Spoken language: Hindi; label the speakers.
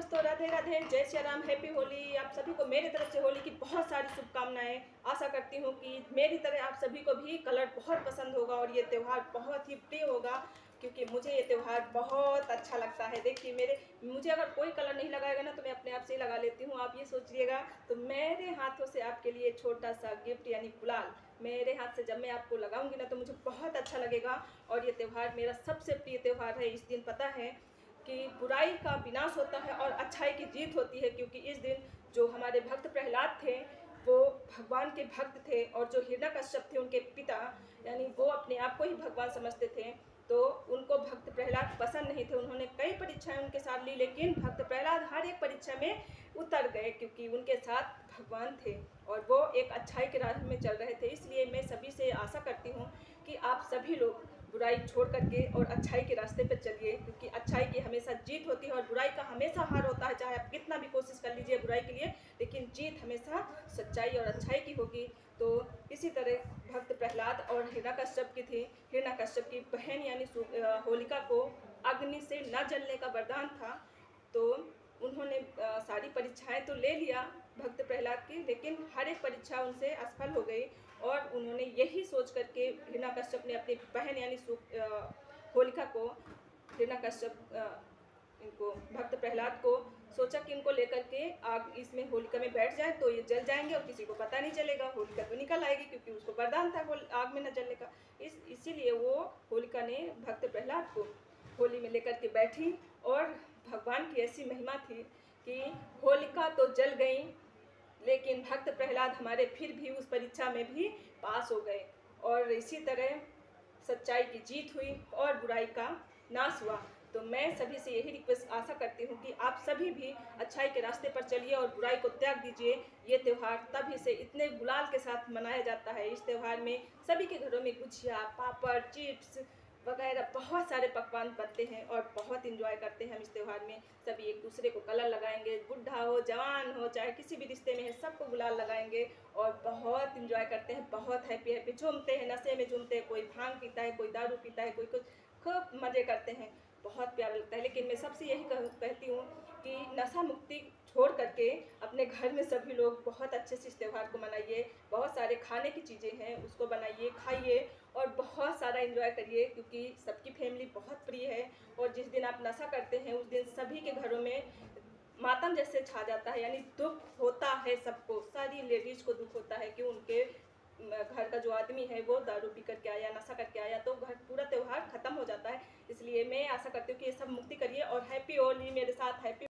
Speaker 1: दोस्तों, राधे राधे, जय श्री राम, हैप्पी होली। आप सभी को मेरी तरफ से होली की बहुत सारी शुभकामनाएं। आशा करती हूँ कि मेरी तरह आप सभी को भी कलर बहुत पसंद होगा और ये त्यौहार बहुत ही प्रिय होगा, क्योंकि मुझे ये त्यौहार बहुत अच्छा लगता है। देखिए, मुझे अगर कोई कलर नहीं लगाएगा ना तो मैं अपने आप से ही लगा लेती हूँ। आप ये सोचिएगा, तो मेरे हाथों से आपके लिए छोटा सा गिफ्ट यानी गुलाल मेरे हाथ से जब मैं आपको लगाऊंगी ना तो मुझे बहुत अच्छा लगेगा। और ये त्यौहार मेरा सबसे प्रिय त्यौहार है। इस दिन पता है कि बुराई का विनाश होता है और अच्छाई की जीत होती है, क्योंकि इस दिन जो हमारे भक्त प्रहलाद थे वो भगवान के भक्त थे, और जो हिरण्यकश्यप थे उनके पिता, यानी वो अपने आप को ही भगवान समझते थे, तो उनको भक्त प्रहलाद पसंद नहीं थे। उन्होंने कई परीक्षाएं उनके साथ ली, लेकिन भक्त प्रहलाद हर एक परीक्षा में उतर गए, क्योंकि उनके साथ भगवान थे और वो एक अच्छाई के राह में चल रहे थे। इसलिए मैं सभी से आशा करती हूँ कि आप सभी लोग बुराई छोड़ करके और अच्छाई के रास्ते पर चलिए, क्योंकि अच्छाई की हमेशा जीत होती है और बुराई का हमेशा हार होता है। चाहे आप कितना भी कोशिश कर लीजिए बुराई के लिए, लेकिन जीत हमेशा सच्चाई और अच्छाई की होगी। तो इसी तरह भक्त प्रहलाद और हिरण्यकश्यप की थी। हिरण्यकश्यप की बहन यानी होलिका को अग्नि से न जलने का वरदान था, तो उन्होंने सारी परीक्षाएं तो ले लिया भक्त प्रहलाद की, लेकिन हर एक परीक्षा उनसे असफल हो गई। और उन्होंने यही सोच करके हिरण्यकश्यप ने अपनी बहन यानी होलिका को हिरण्यकश्यप इनको भक्त प्रहलाद को सोचा कि इनको लेकर के आग इसमें होलिका में बैठ जाए तो ये जल जाएंगे और किसी को पता नहीं चलेगा, होलिका तो निकल आएगी, क्योंकि उसको वरदान था आग में न जलने का। इसीलिए वो होलिका ने भक्त प्रहलाद को होली में लेकर के बैठी। और भगवान की ऐसी महिमा थी कि होलिका तो जल गई, लेकिन भक्त प्रहलाद हमारे फिर भी उस परीक्षा में भी पास हो गए। और इसी तरह सच्चाई की जीत हुई और बुराई का नाश हुआ। तो मैं सभी से यही रिक्वेस्ट आशा करती हूँ कि आप सभी भी अच्छाई के रास्ते पर चलिए और बुराई को त्याग दीजिए। ये त्यौहार तभी से इतने गुलाल के साथ मनाया जाता है। इस त्यौहार में सभी के घरों में गुजिया, पापड़, चिप्स वगैरह बहुत सारे पकवान बनते हैं और बहुत इंजॉय करते हैं हम इस त्यौहार में। सभी एक दूसरे को कलर लगाएंगे, बुढ़ा हो जवान हो चाहे किसी भी रिश्ते में है, सबको गुलाल लगाएंगे और बहुत इंजॉय करते हैं। बहुत हैप्पी हैप्पी झूमते हैं, नशे में झूमते हैं, कोई भांग पीता है, कोई दारू पीता है, कोई कुछ, खूब मज़े करते हैं। बहुत प्यारा लगता है। लेकिन मैं सबसे यही कहती हूँ कि नशा मुक्ति छोड़ करके अपने घर में सभी लोग बहुत अच्छे से इस त्यौहार को मनाइए। बहुत सारे खाने की चीज़ें हैं, उसको बनाइए, खाइए और बहुत सारा एंजॉय करिए, क्योंकि सबकी फैमिली बहुत प्रिय है। और जिस दिन आप नशा करते हैं उस दिन सभी के घरों में मातम जैसे छा जाता है, यानी दुख होता है सबको। सारी लेडीज़ को दुख होता है कि उनके घर का जो आदमी है वो दारू पी करके आया, नशा करके आया, तो घर पूरा त्यौहार खत्म हो जाता है। इसलिए मैं आशा करती हूँ कि ये सब मुक्ति करिए और हैप्पी होली मेरे साथ। हैप्पी